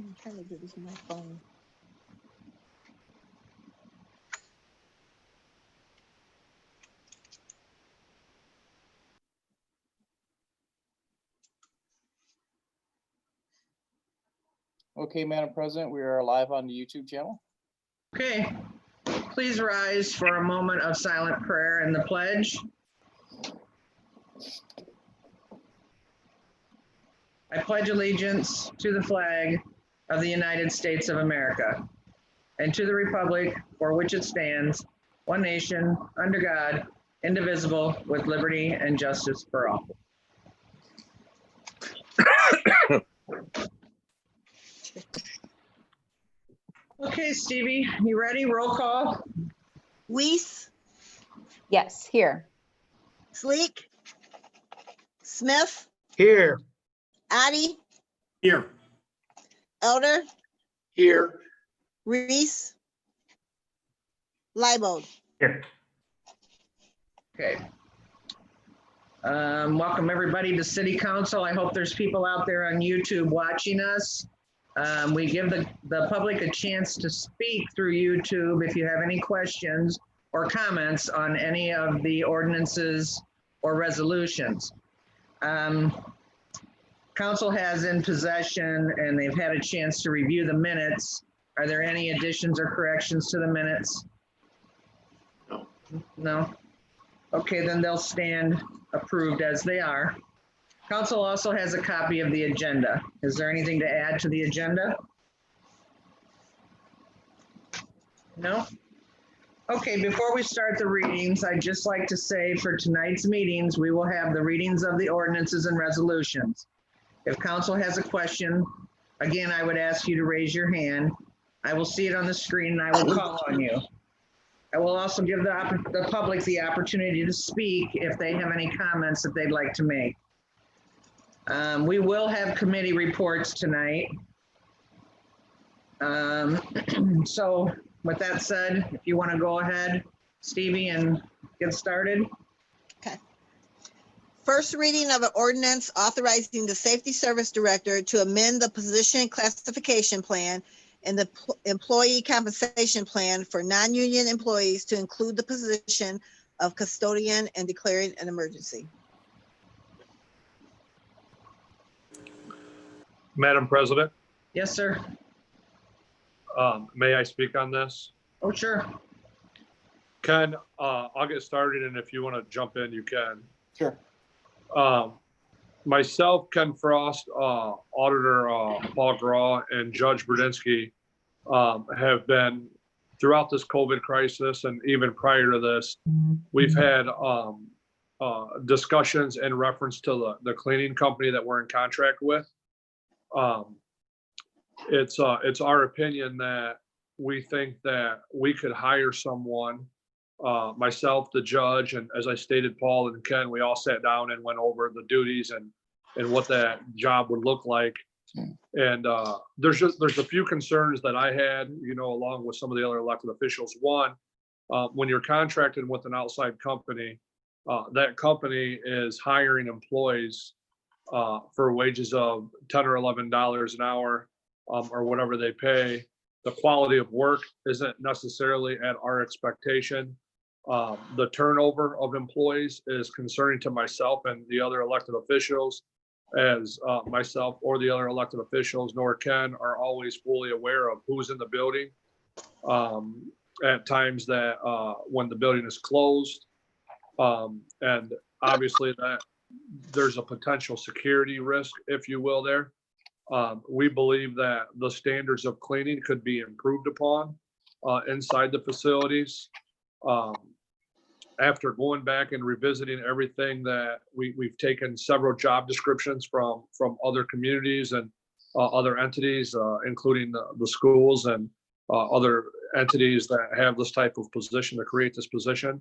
I'm trying to do this on my phone. Okay, Madam President, we are live on the YouTube channel. Okay, please rise for a moment of silent prayer and the pledge. I pledge allegiance to the flag of the United States of America and to the republic for which it stands, one nation, under God, indivisible, with liberty and justice for all. Okay, Stevie, you ready? Roll call. Weiss, Yes, here. Sleek, Smith, Here. Addy, Here. Elder, Here. Reese, Leibold. Here. Okay. Welcome everybody to City Council. I hope there's people out there on YouTube watching us. We give the public a chance to speak through YouTube if you have any questions or comments on any of the ordinances or resolutions. Council has in possession and they've had a chance to review the minutes. Are there any additions or corrections to the minutes? No. No? Okay, then they'll stand approved as they are. Council also has a copy of the agenda. Is there anything to add to the agenda? No? Okay, before we start the readings, I'd just like to say for tonight's meetings, we will have the readings of the ordinances and resolutions. If council has a question, again, I would ask you to raise your hand. I will see it on the screen and I will call on you. I will also give the public the opportunity to speak if they have any comments that they'd like to make. We will have committee reports tonight. So with that said, if you want to go ahead, Stevie, and get started. Okay. First reading of an ordinance authorizing the Safety Service Director to amend the position classification plan and the employee compensation plan for non-union employees to include the position of custodian and declaring an emergency. Madam President, Yes, sir. may I speak on this? Oh, sure. Ken, I'll get started, and if you want to jump in, you can. Sure. Myself, Ken Frost, Auditor Paul Graw, and Judge Brudzinski have been, throughout this COVID crisis and even prior to this, we've had discussions in reference to the cleaning company that we're in contract with. It's our opinion that we think that we could hire someone, myself, the judge, and as I stated, Paul and Ken, we all sat down and went over the duties and what that job would look like. And there's a few concerns that I had, along with some of the other elected officials. One, when you're contracted with an outside company, that company is hiring employees for wages of $10 or $11 an hour, or whatever they pay. The quality of work isn't necessarily at our expectation. The turnover of employees is concerning to myself and the other elected officials, as myself or the other elected officials, nor Ken, are always fully aware of who's in the building. At times that when the building is closed, and obviously that there's a potential security risk, if you will, there. We believe that the standards of cleaning could be improved upon inside the facilities. After going back and revisiting everything that we've taken several job descriptions from other communities and other entities, including the schools and other entities that have this type of position to create this position.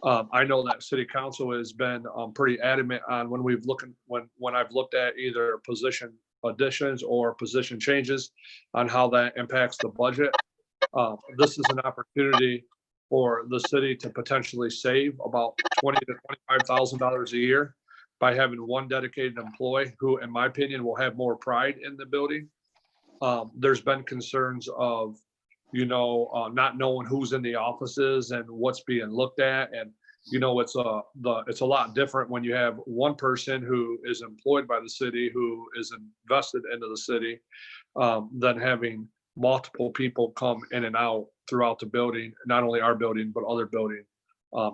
I know that City Council has been pretty adamant on when I've looked at either position additions or position changes on how that impacts the budget. This is an opportunity for the city to potentially save about $20,000 to $25,000 a year by having one dedicated employee who, in my opinion, will have more pride in the building. there's been concerns of, not knowing who's in the offices and what's being looked at. And, it's a lot different when you have one person who is employed by the city, who is invested into the city, than having multiple people come in and out throughout the building, not only our building, but other building,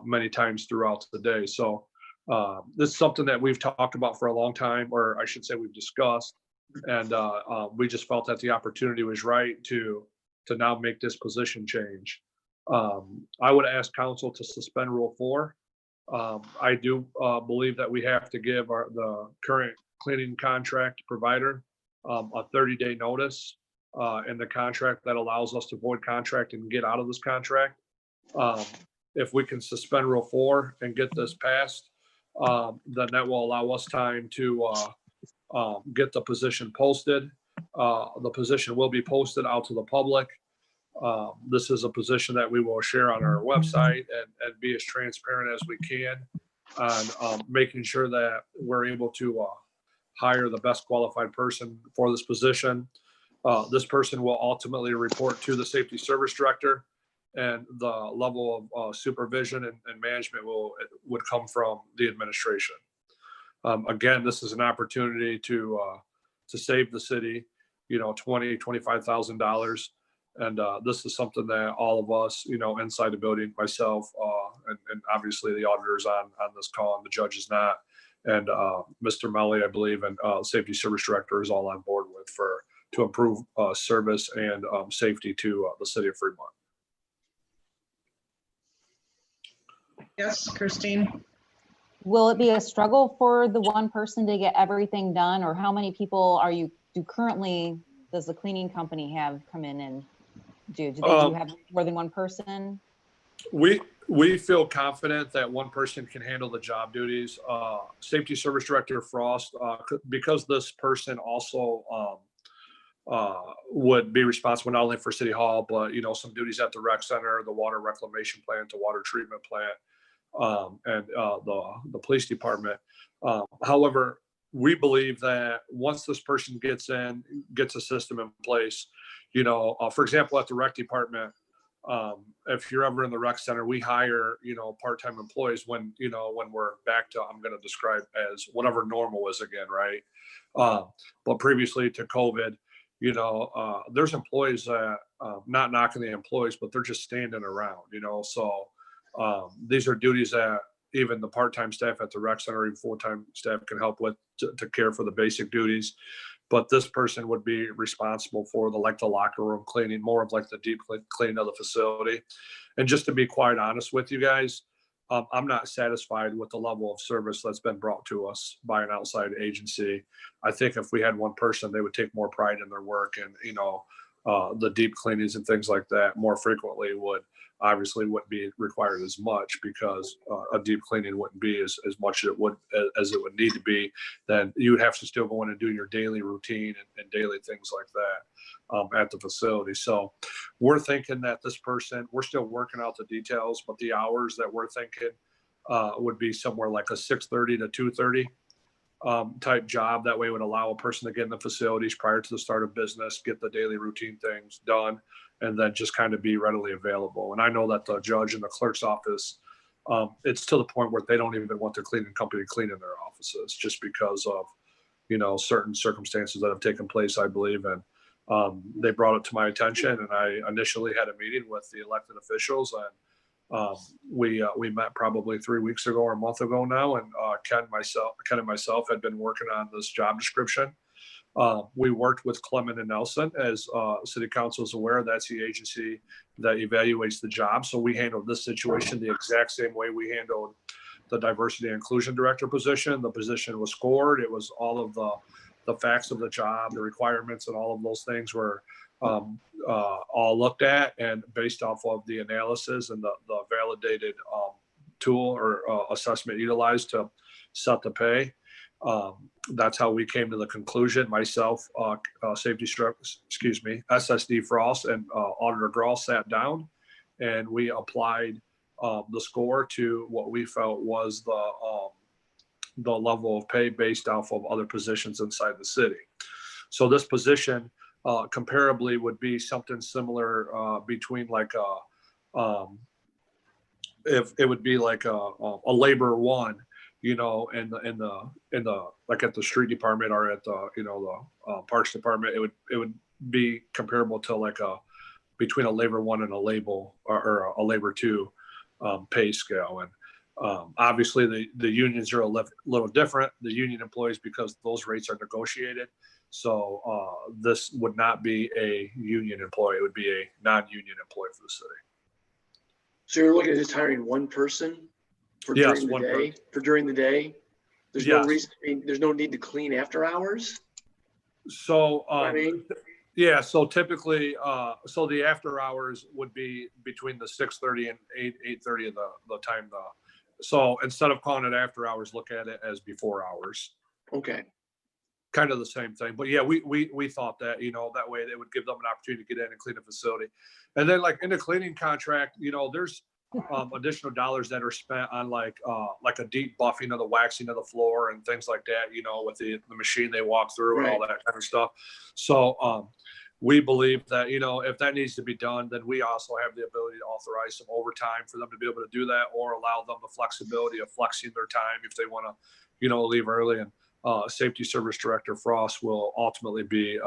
many times throughout the day. So this is something that we've talked about for a long time, or I should say we've discussed. And we just felt that the opportunity was right to now make this position change. I would ask council to suspend Rule 4. I do believe that we have to give the current cleaning contract provider a 30-day notice in the contract that allows us to void contract and get out of this contract. If we can suspend Rule 4 and get this passed, then that will allow us time to get the position posted. The position will be posted out to the public. This is a position that we will share on our website and be as transparent as we can on making sure that we're able to hire the best qualified person for this position. This person will ultimately report to the safety service director, and the level of supervision and management would come from the administration. Again, this is an opportunity to save the city, $25,000. And this is something that all of us, inside the building, myself, and obviously the auditors on this call, and the judge is not, and Mr. Melly, I believe, and safety service director is all on board with to improve service and safety to the city of Fremont. Yes, Christine? Will it be a struggle for the one person to get everything done, or how many people does the cleaning company have come in and do they have more than one person? We feel confident that one person can handle the job duties. Safety Service Director Frost, because this person also would be responsible not only for City Hall, but some duties at the rec center, the water reclamation plant, the water treatment plant, and the police department. However, we believe that once this person gets a system in place, for example, at the rec department, if you're ever in the rec center, we hire, part-time employees when we're back to, I'm going to describe as whatever normal is again, right? But previously to COVID, there's employees that, not knocking the employees, but they're just standing around, so these are duties that even the part-time staff at the rec center, even full-time staff can help with to care for the basic duties. But this person would be responsible for the locker room cleaning, more of like the deep cleaning of the facility. And just to be quite honest with you guys, I'm not satisfied with the level of service that's been brought to us by an outside agency. I think if we had one person, they would take more pride in their work, and the deep cleanings and things like that more frequently wouldn't be required as much, because a deep cleaning wouldn't be as much as it would need to be. Then you would have to still go in and do your daily routine and daily things like that at the facility. So we're thinking that this person, we're still working out the details, but the hours that we're thinking would be somewhere like a 6:30 to 2:30 type job. That way it would allow a person to get in the facilities prior to the start of business, get the daily routine things done, and then just kind of be readily available. And I know that the judge and the clerk's office, it's to the point where they don't even want the cleaning company cleaning their offices, just because of, certain circumstances that have taken place, I believe. And they brought it to my attention, and I initially had a meeting with the elected officials, and we met probably 3 weeks ago or a month ago now. And Ken and myself had been working on this job description. We worked with Clement and Nelson, as City Council is aware. That's the agency that evaluates the job. So we handled this situation the exact same way we handled the Diversity and Inclusion Director position. The position was scored. It was all of the facts of the job, the requirements, and all of those things were all looked at, and based off of the analysis and the validated tool or assessment utilized to set the pay. That's how we came to the conclusion. Myself, SSD Frost and Auditor Grawl sat down, and we applied the score to what we felt was the level of pay based off of other positions inside the city. So this position comparably would be something similar between like if it would be like a labor one, you know, in the like at the street department or at the, you know, the parks department, it would be comparable to like between a labor one and a label or a labor two pay scale. And obviously the unions are a little different, the union employees, because those rates are negotiated. So this would not be a union employee, it would be a non-union employee for the city. So you're looking at just hiring one person for Yes, during the one day, person. for during the day? There's no Yes. reason, there's no need to clean after hours? So, I mean, yeah, so typically, so the after hours would be between the 6:30 and 8:30 of the time. So instead of calling it after hours, look at it as before hours. okay. Kind of the same thing. But yeah, we thought that, you know, that way they would give them an opportunity to get in and clean the facility. And then like in the cleaning contract, you know, there's additional dollars that are spent on like a deep buffing of the waxing of the floor and things like that, you know, with the machine they walk through and all that kind of stuff. So we believe that, you know, if that needs to be done, then we also have the ability to authorize some overtime for them to be able to do that, or allow them the flexibility of flexing their time if they want to, you know, leave early. And Safety Service Director Frost will ultimately be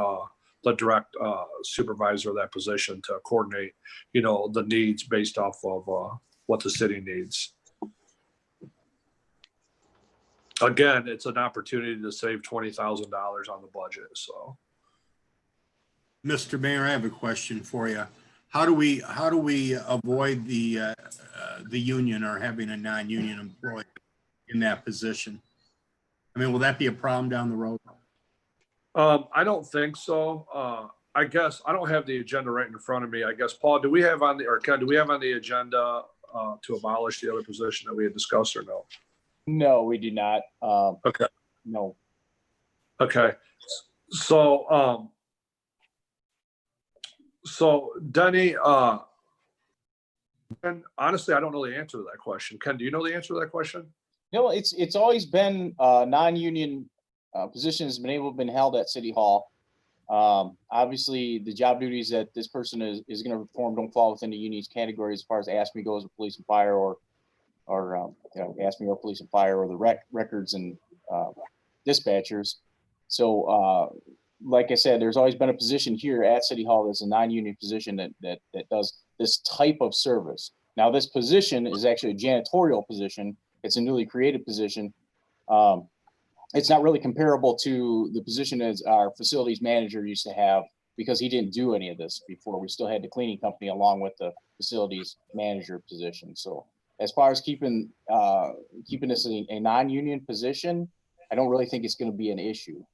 the direct supervisor of that position to coordinate, you know, the needs based off of what the city needs. Again, it's an opportunity to save $20,000 on the budget. So, Mr. Mayor, I have a question for you. How do we avoid the union or having a non-union employee in that position? I mean, will that be a problem down the road? I don't think so. I guess I don't have the agenda right in front of me. I guess, Paul, do we have on the, or Ken, do we have on the agenda to abolish the other position that we had discussed, or no? No, we do not. Okay. No. Okay. So, Denny, and honestly, I don't know the answer to that question. Ken, do you know the answer to that question? No, it's always been non-union positions been been held at City Hall. Obviously, the job duties that this person is going to perform don't fall within the union's category as far as ASME goes with police and fire, or you know, ASME or police and fire, or the records and dispatchers. So, like I said, there's always been a position here at City Hall that's a non-union position that does this type of service. Now, this position is actually a janitorial position. It's a newly created position. It's not really comparable to the position as our facilities manager used to have, because he didn't do any of this before. We still had the cleaning company along with the facilities manager position. So as far as keeping this a non-union position, I don't really think it's going to be an issue.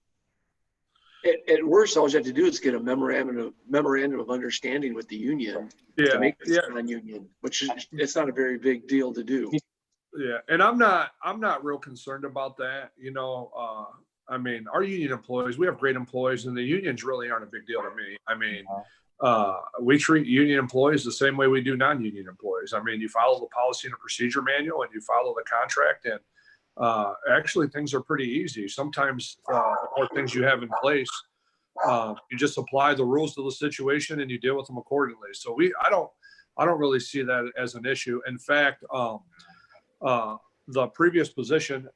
At worst, all you have to do is get a memorandum of understanding with the union to make this non-union, which is, it's not a very big deal to do. Yeah, and I'm not real concerned about that. You know, I mean, our union employees, we have great employees, and the unions really aren't a big deal to me. I mean, we treat union employees the same way we do non-union employees. I mean, you follow the policy and the procedure manual, and you follow the contract, and actually things are pretty easy. Sometimes the more things you have in place, you just apply the rules to the situation and you deal with them accordingly. So I don't really see that as an issue. In fact, the previous position,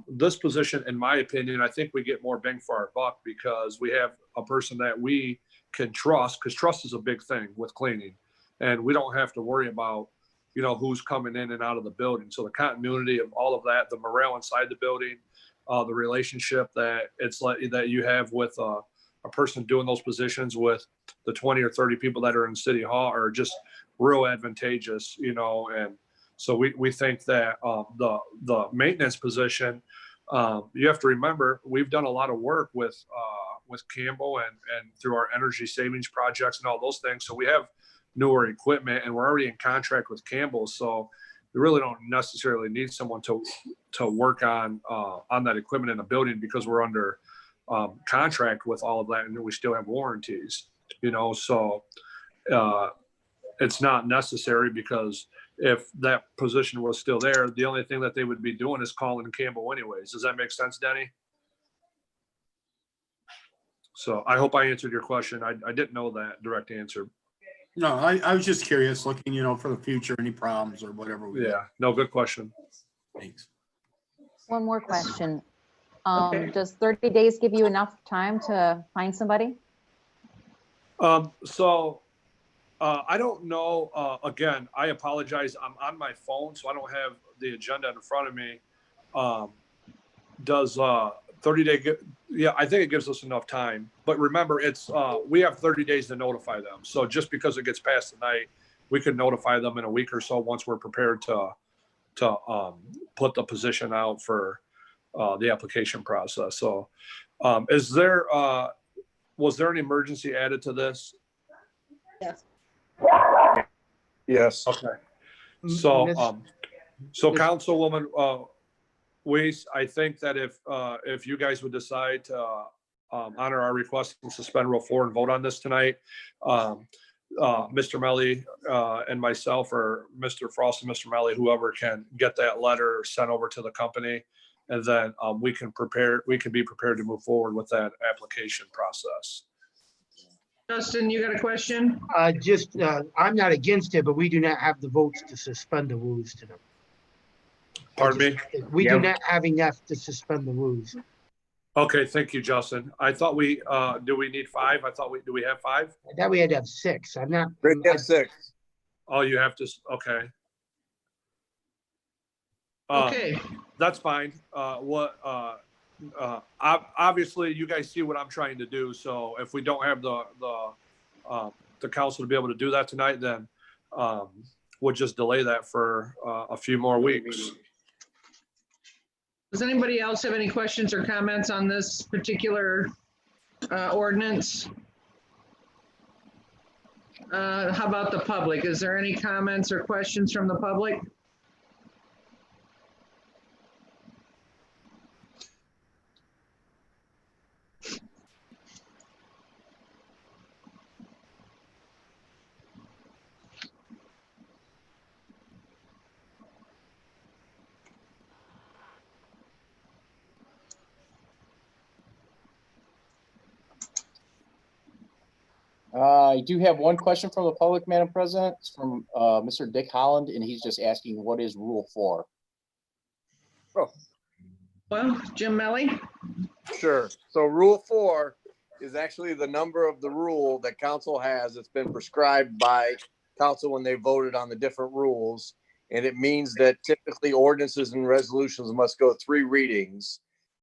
this position, in my opinion, I think we get more bang for our buck because we have a person that we can trust, because trust is a big thing with cleaning, and we don't have to worry about, you know, who's coming in and out of the building. So the continuity of all of that, the morale inside the building, the relationship that it's like that you have with a person doing those positions with the 20 or 30 people that are in City Hall are just real advantageous, you know. And so we think that the maintenance position, you have to remember, we've done a lot of work with Campbell and through our energy savings projects and all those things. So we have newer equipment, and we're already in contract with Campbell. So we really don't necessarily need someone to work on that equipment in the building, because we're under contract with all of that, and we still have warranties, you know. So it's not necessary, because if that position was still there, the only thing that they would be doing is calling Campbell anyways. Does that make sense, Denny? So I hope I answered your question. I didn't know that direct answer. No, I was just curious, looking, for the future, any problems or whatever. Yeah, no, good question. Thanks. One more question. Okay. Does 30 days give you enough time to find somebody? I don't know. Again, I apologize. I'm on my phone, so I don't have the agenda in front of me. Does 30-day? Yeah, I think it gives us enough time. But remember, it's we have 30 days to notify them. So just because it gets passed tonight, we can notify them in a week or so once we're prepared to put the position out for the application process. So, was there an emergency added to this? Yes. Yes. Okay. So, Councilwoman Weiss, I think that if you guys would decide to honor our request and suspend Rule 4 and vote on this tonight, Mr. Melly and myself, or Mr. Frost and Mr. Melly, whoever can get that letter sent over to the company, and then we can be prepared to move forward with that application process. Justin, you got a question? I'm not against it, but we do not have the votes to suspend the rules tonight. Pardon me? We do not have enough to suspend the rules. Okay, thank you, Justin. I thought do we need 5? Do we have 5? I thought we had to have 6. I'm not. We have 6. Oh, you have to, okay. Okay. That's fine. Obviously you guys see what I'm trying to do. So if we don't have the council to be able to do that tonight, then we'll just delay that for a few more weeks. Does anybody else have any questions or comments on this particular ordinance? How about the public? Is there any comments or questions from the public? I do have one question from the public, Madam President. It's from Mr. Dick Holland, and he's just asking, what is Rule 4? Well, Jim Melly? Sure. So Rule 4 is actually the number of the rule that council has. It's been prescribed by council when they voted on the different rules. And it means that typically ordinances and resolutions must go 3 readings.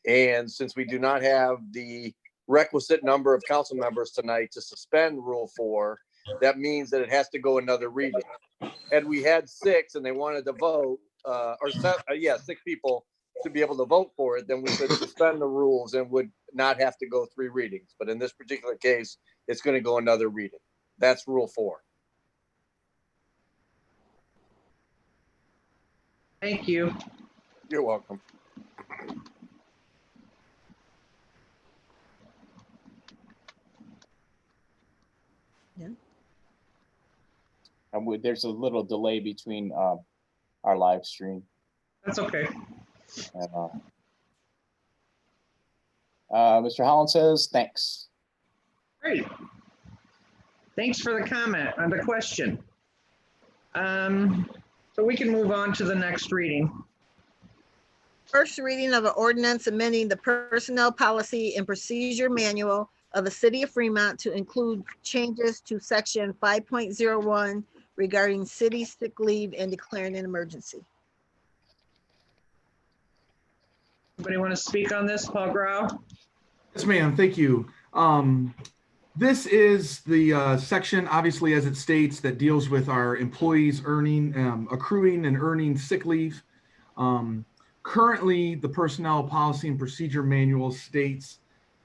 And since we do not have the requisite number of council members tonight to suspend Rule 4, that means that it has to go another reading. Had we had 6 and they wanted to vote, 6 people to be able to vote for it, then we could suspend the rules and would not have to go 3 readings. But in this particular case, it's going to go another reading. That's Rule 4. Thank you. You're welcome. There's a little delay between our live stream. That's okay. And, Mr. Holland says, thanks. Great. Thanks for the comment and the question. So we can move on to the next reading. First reading of an ordinance amending the Personnel Policy and Procedure Manual of the City of Fremont to include changes to Section 5.01 regarding city sick leave and declaring an emergency. Anybody want to speak on this, Paul Grau? Yes, ma'am. Thank you. This is the section, obviously, as it states, that deals with our employees accruing and earning sick leave. Currently, the Personnel Policy and Procedure Manual states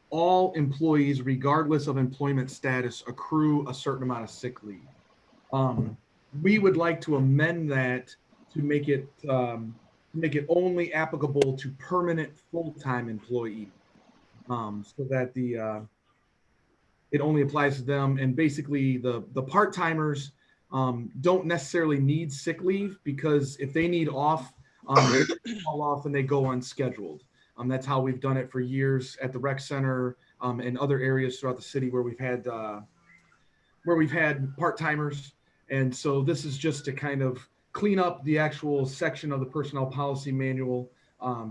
all employees, regardless of employment status, accrue a certain amount of sick leave. We would like to amend that to make it only applicable to permanent full-time employees, so that it only applies to them. And basically, the part-timers don't necessarily need sick leave, because if they need off, they call off and they go unscheduled. That's how we've done it for years at the rec center. and other areas throughout the city where we've had part-timers. And so this is just to kind of clean up the actual section of the personnel policy manual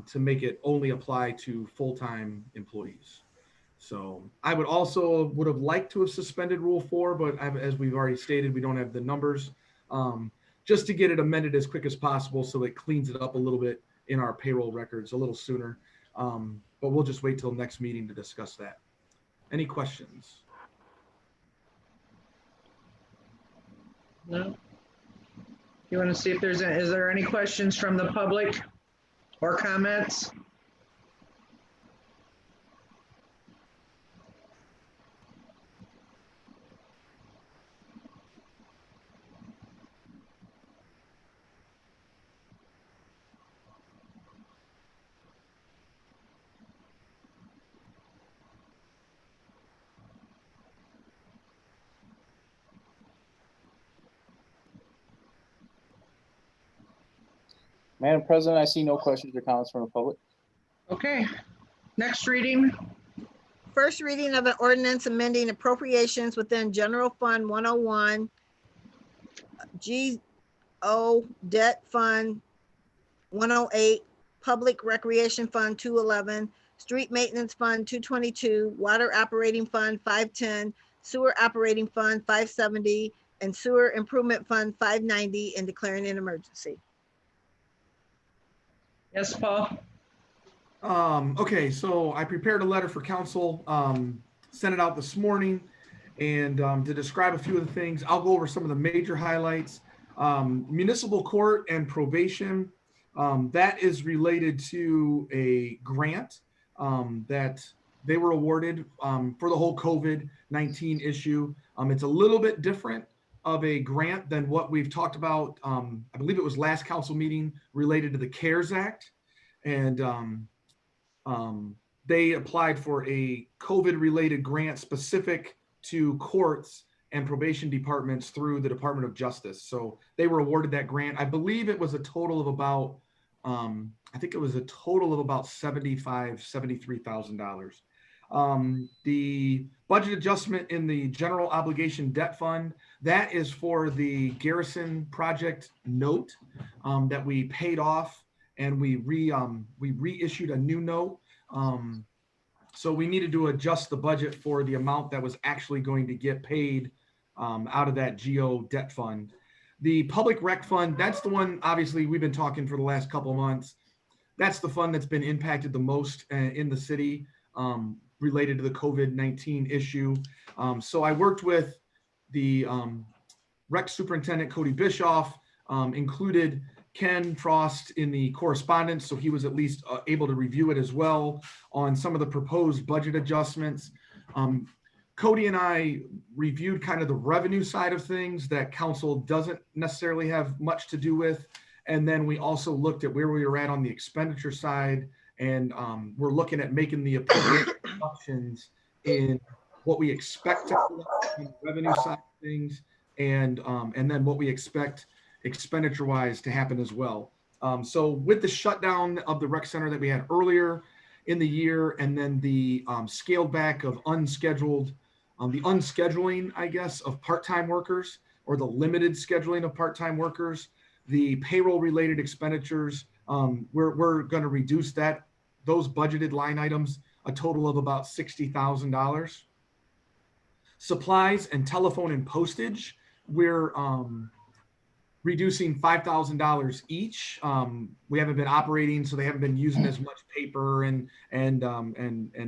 to make it only apply to full-time employees. So I would have liked to have suspended Rule 4, but as we've already stated, we don't have the numbers. Just to get it amended as quick as possible so it cleans it up a little bit in our payroll records a little sooner. But we'll just wait till next meeting to discuss that. Any questions? No. You want to see if is there any questions from the public or comments? Madam President, I see no questions or comments from the public. Okay, next reading. First reading of an ordinance amending appropriations within General Fund 101, GO Debt Fund 108, Public Recreation Fund 211, Street Maintenance Fund 222, Water Operating Fund 510, Sewer Operating Fund 570, and Sewer Improvement Fund 590, and declaring an emergency. Yes, Paul? Okay, so I prepared a letter for council, sent it out this morning, and to describe a few of the things, I'll go over some of the major highlights. Municipal court and probation, that is related to a grant that they were awarded for the whole COVID-19 issue. It's a little bit different of a grant than what we've talked about. I believe it was last council meeting related to the CARES Act. And they applied for a COVID-related grant specific to courts and probation departments through the Department of Justice. So they were awarded that grant. I believe it was a total of about, I think it was a total of about $73,000. The budget adjustment in the general obligation debt fund, that is for the Garrison project note that we paid off, and we reissued a new note. So we needed to adjust the budget for the amount that was actually going to get paid out of that GO debt fund. The public rec fund, that's the one, obviously, we've been talking for the last couple of months. That's the fund that's been impacted the most in the city related to the COVID-19 issue. So I worked with the rec superintendent, Cody Bischoff, included Ken Frost in the correspondence, so he was at least able to review it as well on some of the proposed budget adjustments. Cody and I reviewed kind of the revenue side of things that council doesn't necessarily have much to do with. And then we also looked at where we were at on the expenditure side, and we're looking at making the appropriate reductions in what we expect to collect on the revenue side of things, and then what we expect expenditure-wise to happen as well. So with the shutdown of the rec center that we had earlier in the year, and then the scaled back of unscheduled, the unscheduling, I guess, of part-time workers, or the limited scheduling of part-time workers, the payroll-related expenditures, we're going to reduce those budgeted line items a total of about $60,000. Supplies and telephone and postage, we're reducing $5,000 each. We haven't been operating, so they haven't been using as much paper and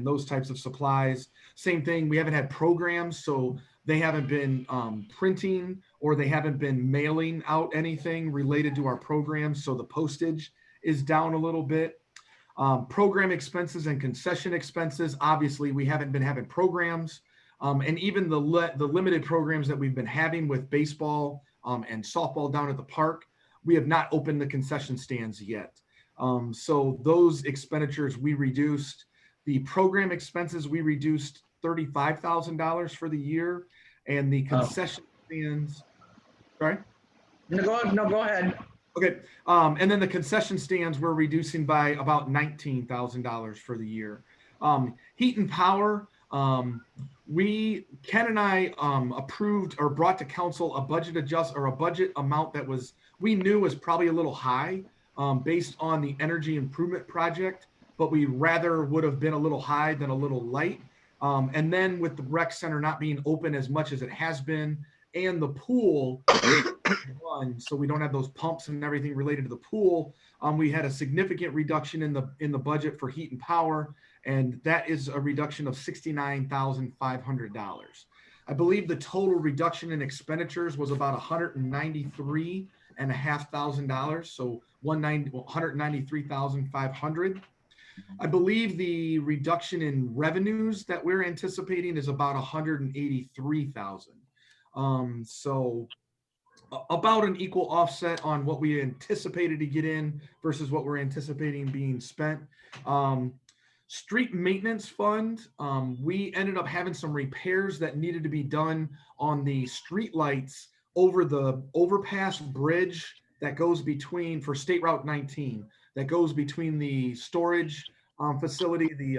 those types of supplies. Same thing, we haven't had programs, so they haven't been printing, or they haven't been mailing out anything related to our programs, so the postage is down a little bit. Program expenses and concession expenses, obviously we haven't been having programs, and even the limited programs that we've been having with baseball and softball down at the park, we have not opened the concession stands yet. So those expenditures we reduced. The program expenses, we reduced $35,000 for the year, and the concession stands, sorry? No, go ahead. Okay, and then the concession stands we're reducing by about $19,000 for the year. Heat and power, Ken and I approved or brought to council a budget a budget amount that we knew was probably a little high based on the energy improvement project, but we rather would have been a little high than a little light. And then with the rec center not being open as much as it has been, and the pool run, so we don't have those pumps and everything related to the pool, we had a significant reduction in the budget for heat and power, and that is a reduction of $69,500. I believe the total reduction in expenditures was about $193,500, so $193,500. I believe the reduction in revenues that we're anticipating is about 183,000. So about an equal offset on what we anticipated to get in versus what we're anticipating being spent. Street maintenance fund, we ended up having some repairs that needed to be done on the street lights over the overpass bridge that goes between, for State Route 19, that goes between the storage facility, the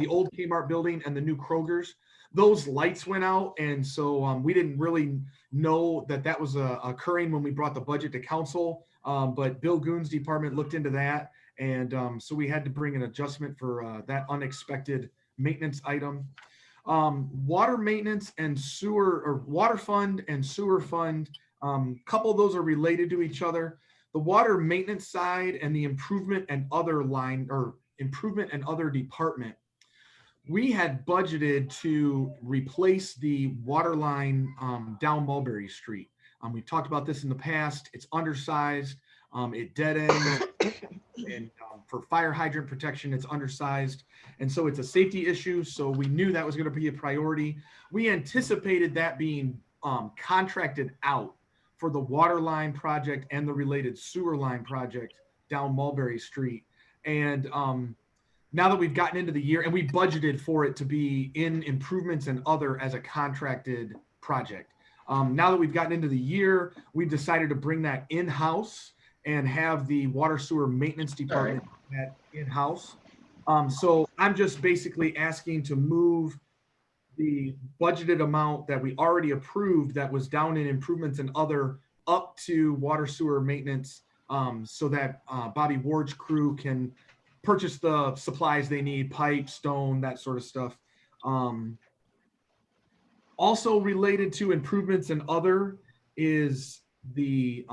old Kmart building and the new Kroger's. Those lights went out, and so we didn't really know that was occurring when we brought the budget to council, but Bill Goon's department looked into that, and so we had to bring an adjustment for that unexpected maintenance item. Water maintenance and sewer, or water fund and sewer fund, couple of those are related to each other. The water maintenance side and the improvement and other line, or improvement and other department, we had budgeted to replace the water line down Mulberry Street. We've talked about this in the past. It's undersized. It dead ends, and for fire hydrant protection, it's undersized. And so it's a safety issue. So we knew that was going to be a priority. We anticipated that being contracted out for the water line project and the related sewer line project down Mulberry Street. And now that we've gotten into the year, and we budgeted for it to be in improvements and other as a contracted project. Now that we've gotten into the year, we decided to bring that in-house and have the water sewer maintenance department in-house. So I'm just basically asking to move the budgeted amount that we already approved that was down in improvements and other up to water sewer maintenance, so that Bobby Ward's crew can purchase the supplies they need, pipe, stone, that sort of stuff. Also related to improvements and other is the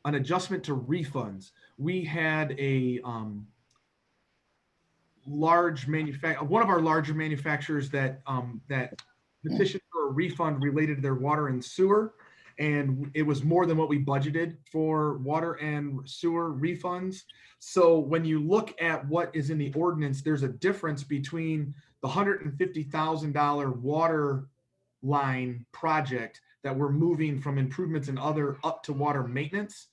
an adjustment to refunds. We had a one of our larger manufacturers that petitioned for a refund related to their water and sewer, and it was more than what we budgeted for water and sewer refunds. So when you look at what is in the ordinance, there's a difference between the $150,000 water line project that we're moving from improvements and other up to water maintenance.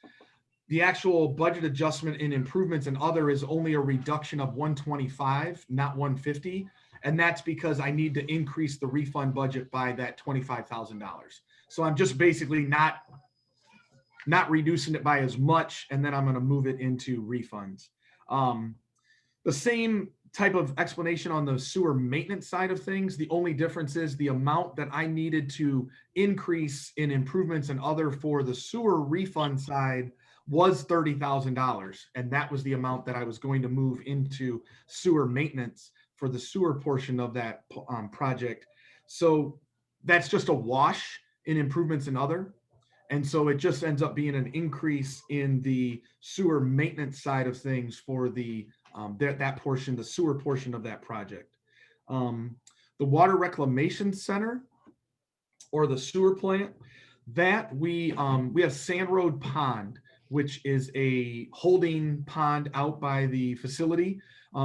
The actual budget adjustment in improvements and other is only a reduction of 125, not 150. And that's because I need to increase the refund budget by that $25,000. So I'm just basically not reducing it by as much, and then I'm going to move it into refunds. The same type of explanation on the sewer maintenance side of things. The only difference is the amount that I needed to increase in improvements and other for the sewer refund side was $30,000. And that was the amount that I was going to move into sewer maintenance for the sewer portion of that project. So that's just a wash in improvements and other. And so it just ends up being an increase in the sewer maintenance side of things for the that portion, the sewer portion of that project. The water reclamation center or the sewer plant, that we have Sand Road Pond, which is a holding pond out by the facility.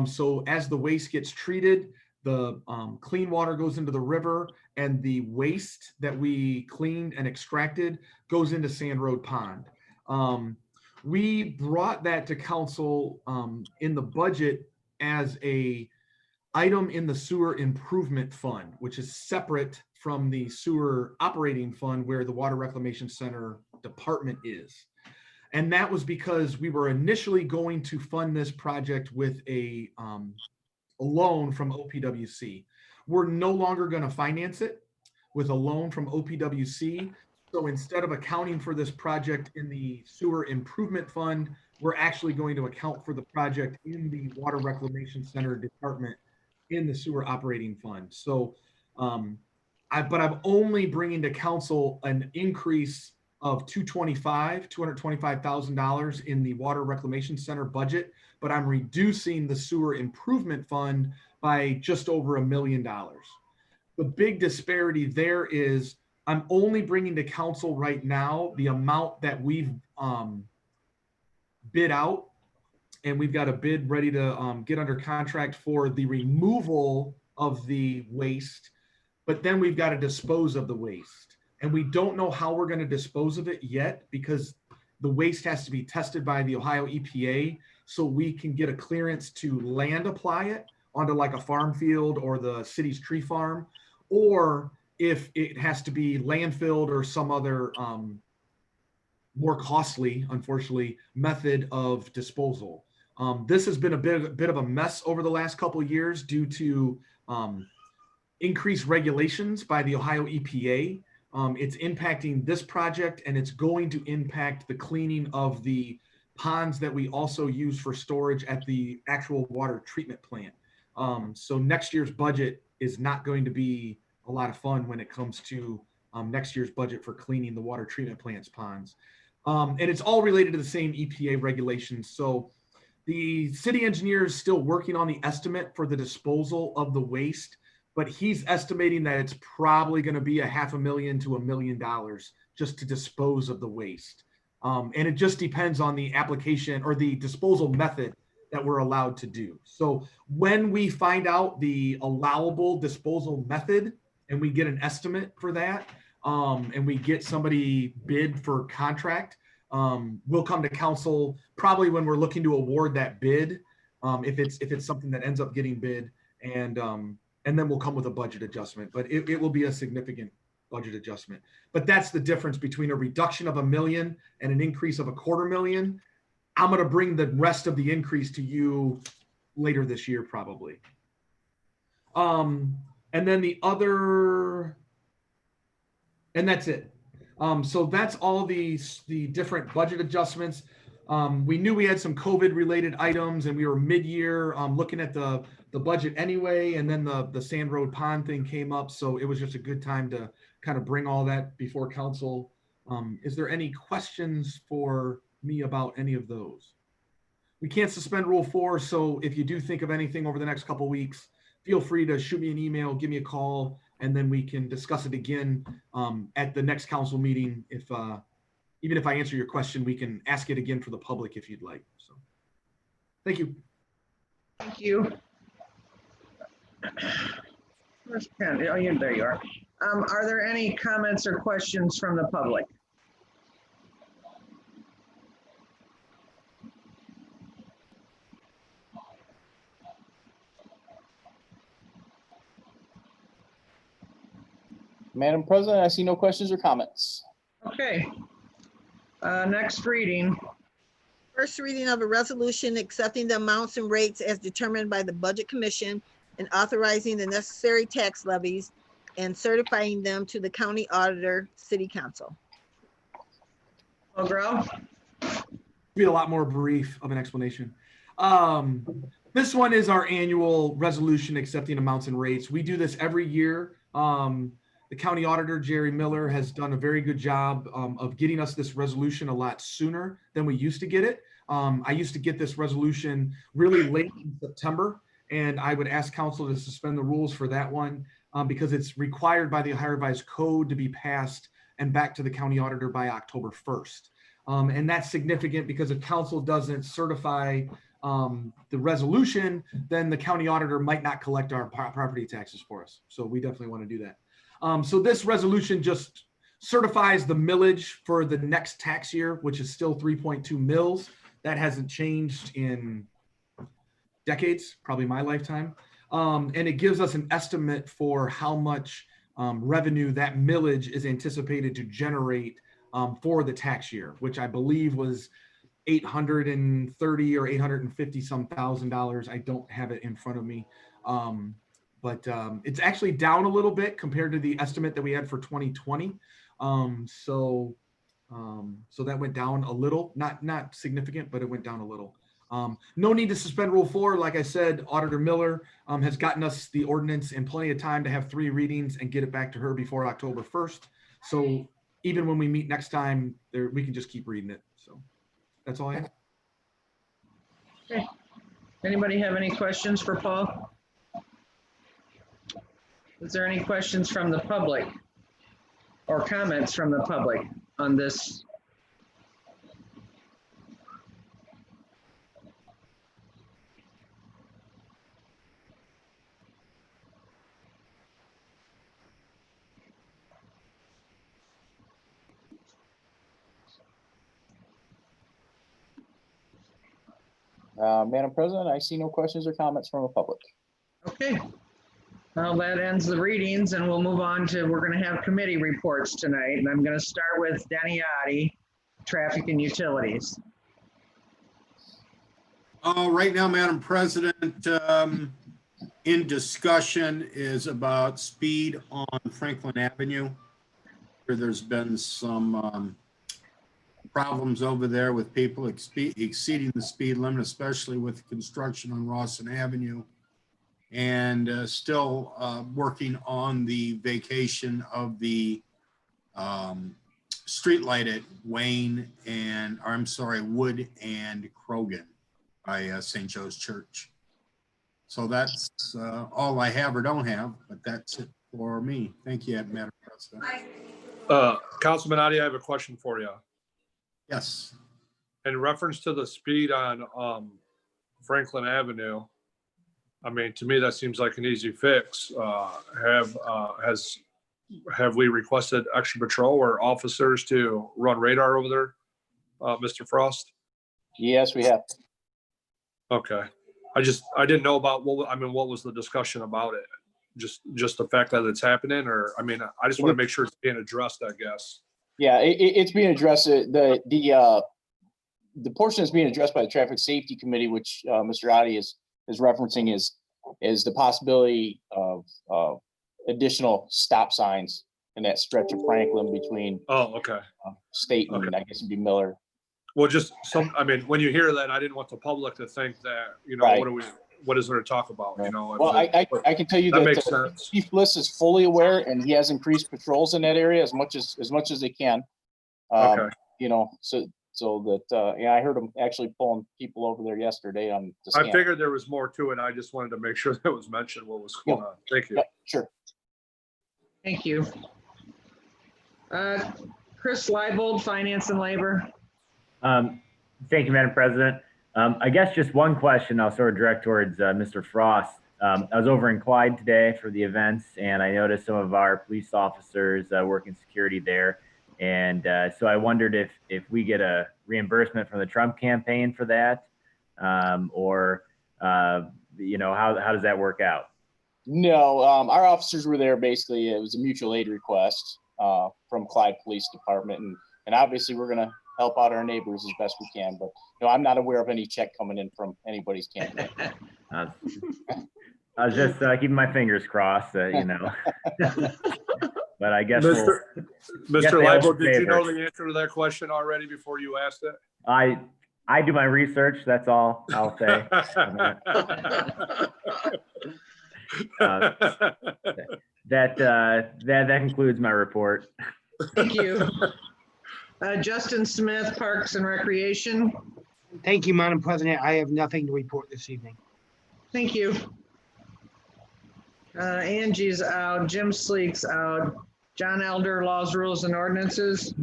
So as the waste gets treated, the clean water goes into the river, and the waste that we cleaned and extracted goes into Sand Road Pond. We brought that to council in the budget as a item in the sewer improvement fund, which is separate from the sewer operating fund where the water reclamation center department is. And that was because we were initially going to fund this project with a loan from OPWC. we're no longer going to finance it with a loan from OPWC. So instead of accounting for this project in the sewer improvement fund, we're actually going to account for the project in the Water Reclamation Center department in the sewer operating fund. So, but I'm only bringing to council an increase of $225,000 in the Water Reclamation Center budget, but I'm reducing the sewer improvement fund by just over $1 million. The big disparity there is I'm only bringing to council right now the amount that we've bid out, and we've got a bid ready to get under contract for the removal of the waste, but then we've got to dispose of the waste. And we don't know how we're going to dispose of it yet because the waste has to be tested by the Ohio EPA so we can get a clearance to land apply it onto like a farm field or the city's tree farm, or if it has to be landfilled or some other more costly, unfortunately, method of disposal. This has been a bit of a mess over the last couple of years due to increased regulations by the Ohio EPA. It's impacting this project, and it's going to impact the cleaning of the ponds that we also use for storage at the actual water treatment plant. So next year's budget is not going to be a lot of fun when it comes to next year's budget for cleaning the water treatment plant's ponds. And it's all related to the same EPA regulations. So the city engineer is still working on the estimate for the disposal of the waste, but he's estimating that it's probably going to be $500,000 to $1 million just to dispose of the waste. And it just depends on the application or the disposal method that we're allowed to do. So when we find out the allowable disposal method and we get an estimate for that, and we get somebody bid for contract, we'll come to council probably when we're looking to award that bid, if it's something that ends up getting bid, and then we'll come with a budget adjustment. But it will be a significant budget adjustment. But that's the difference between a reduction of $1 million and an increase of $250,000. I'm going to bring the rest of the increase to you later this year, probably. And then the other, and that's it. So that's all the different budget adjustments. We knew we had some COVID related items and we were mid-year looking at the budget anyway. And then the Sand Road Pond thing came up. So it was just a good time to kind of bring all that before council. Is there any questions for me about any of those? We can't suspend Rule 4. So if you do think of anything over the next couple of weeks, feel free to shoot me an email, give me a call, and then we can discuss it again at the next council meeting. If even if I answer your question, we can ask it again for the public if you'd like. So, thank you. Thank you. Where's Ken? Oh, there you are. Are there any comments or questions from the public? Madam President, I see no questions or comments. Okay. Next reading. First reading of a resolution accepting the amounts and rates as determined by the Budget Commission and authorizing the necessary tax levies and certifying them to the County Auditor, City Council. O'Grow? Be a lot more brief of an explanation. This one is our annual resolution accepting amounts and rates. We do this every year. The county auditor, Jerry Miller, has done a very good job of getting us this resolution a lot sooner than we used to get it. I used to get this resolution really late in September, and I would ask council to suspend the rules for that one because it's required by the Ohio Revised Code to be passed and back to the county auditor by October 1st. And that's significant because if council doesn't certify the resolution, then the county auditor might not collect our property taxes for us. So we definitely want to do that. So this resolution just certifies the millage for the next tax year, which is still 3.2 mills. That hasn't changed in decades, probably my lifetime. And it gives us an estimate for how much revenue that millage is anticipated to generate for the tax year, which I believe was $830 or $850 some thousand. I don't have it in front of me. But it's actually down a little bit compared to the estimate that we had for 2020. So that went down a little, not significant, but it went down a little. No need to suspend Rule 4. Like I said, Auditor Miller has gotten us the ordinance in plenty of time to have 3 readings and get it back to her before October 1st. So even when we meet next time, we can just keep reading it. So that's all I have. Okay. Anybody have any questions for Paul? Is there any questions from the public or comments from the public on this? Madam President, I see no questions or comments from the public. Okay. Well, that ends the readings and we'll move on to, we're going to have committee reports tonight. And I'm going to start with Daniati, Traffic and Utilities. Right now, Madam President, in discussion is about speed on Franklin Avenue. There's been some problems over there with people exceeding the speed limit, especially with construction on Rawson Avenue, and still working on the vacation of the street light at Wood and Krogan by St. Joe's Church. So that's all I have or don't have, but that's it for me. Thank you, Madam President. Councilman Adi, I have a question for you. Yes. In reference to the speed on Franklin Avenue, I mean, to me, that seems like an easy fix. Have we requested extra patrol or officers to run radar over there, Mr. Frost? Yes, we have. Okay. I didn't know about what was the discussion about it? Just the fact that it's happening, or I just want to make sure it's being addressed, I guess. Yeah, it's being addressed. The portion that's being addressed by the Traffic Safety Committee, which Mr. Adi is referencing, is the possibility of additional stop signs in that stretch of Franklin between State and I guess it'd be Miller. Well, when you hear that, I didn't want the public to think that, Right. what is there to talk about, Well, I can tell you that that makes sense. Chief Bliss is fully aware, and he has increased patrols in that area as much as they can. Okay. So that I heard him actually pulling people over there yesterday on the scan. I figured there was more to it. I just wanted to make sure that was mentioned what was going on. Thank you. Yeah, sure. Thank you. Chris Leibold, Finance and Labor. Thank you, Madam President. I guess just one question I'll sort of direct towards Mr. Frost. I was over in Clyde today for the events, and I noticed some of our police officers working security there. And so I wondered if we get a reimbursement from the Trump campaign for that, or how does that work out? No, our officers were there. Basically, it was a mutual aid request from Clyde Police Department, and obviously we're going to help out our neighbors as best we can. But I'm not aware of any check coming in from anybody's campaign. I was just keeping my fingers crossed, But I guess Mr. Leibold, did you know the answer to that question already before you asked it? I do my research. That's all I'll say. That concludes my report. Thank you. Justin Smith, Parks and Recreation. Thank you, Madam President. I have nothing to report this evening. Thank you. Angie's out. Jim Sleek's out. John Elder, Laws, Rules, and Ordinances.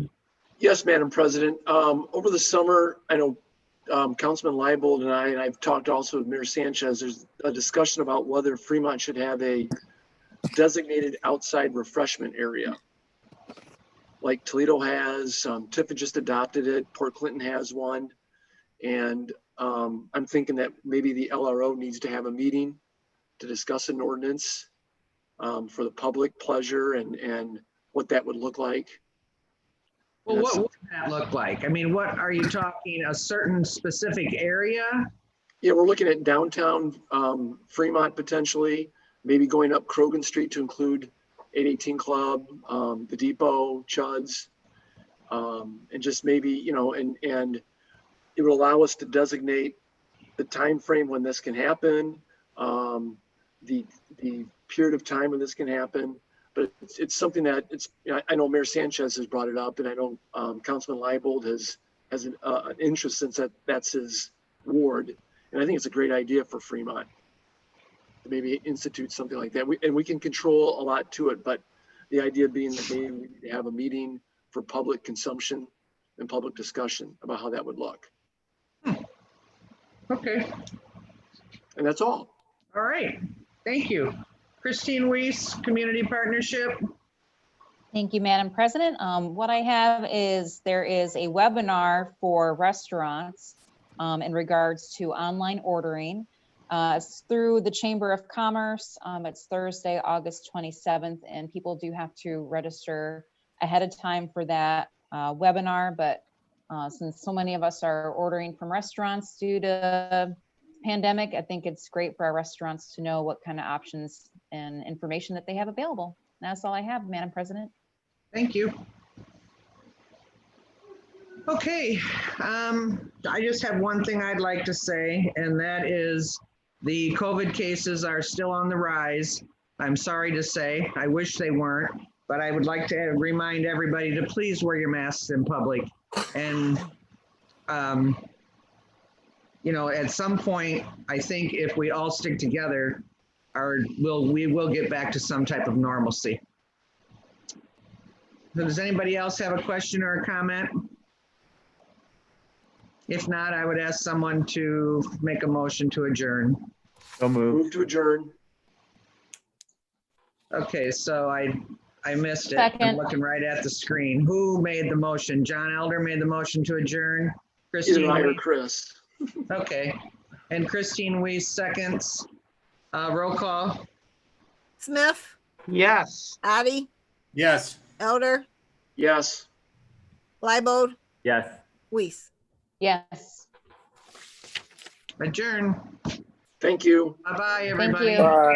Yes, Madam President. Over the summer, I know Councilman Leibold and I've talked also with Mayor Sanchez. There's a discussion about whether Fremont should have a designated outside refreshment area, like Toledo has. Tiffin just adopted it. Port Clinton has one, and I'm thinking that maybe the LRO needs to have a meeting to discuss an ordinance for the public pleasure and what that would look like. Well, what would that look like? I mean, what are you talking, a certain specific area? Yeah, we're looking at downtown Fremont potentially, maybe going up Krogan Street to include 818 Club, the Depot, Chuds, and just maybe, you know, and it will allow us to designate the time frame when this can happen, the period of time when this can happen. But it's something that I know Mayor Sanchez has brought it up, and I know Councilman Leibold has an interest since that's his ward. And I think it's a great idea for Fremont to maybe institute something like that. We can control a lot to it, but the idea being that maybe we need to have a meeting for public consumption and public discussion about how that would look. Okay, And that's all. all right, thank you. Christine Weiss, Community Partnership. Thank you, Madam President. What I have is there is a webinar for restaurants in regards to online ordering. It's through the Chamber of Commerce. It's Thursday, August 27th, and people do have to register ahead of time for that webinar. But since so many of us are ordering from restaurants due to pandemic, I think it's great for our restaurants to know what kind of options and information that they have available. That's all I have, Madam President. Thank you. Okay, I just have one thing I'd like to say, and that is the COVID cases are still on the rise. I'm sorry to say, I wish they weren't, but I would like to remind everybody to please wear your masks in public. And, you know, at some point, I think if we all stick together, we will get back to some type of normalcy. Does anybody else have a question or a comment? If not, I would ask someone to make a motion to adjourn. So moved. Move to adjourn. Okay, so I missed it. I'm Second. looking right at the screen. Who made the motion? John Elder made the motion to adjourn. Christine Either I or Weiss? Chris. Okay, and Christine Weiss seconds. Roll call. Smith, Yes. Addie, Yes. Elder, Yes. Leibold, Yes. Weiss. Yes. Adjourn. Thank you. Bye-bye, Thank everybody. you. Bye.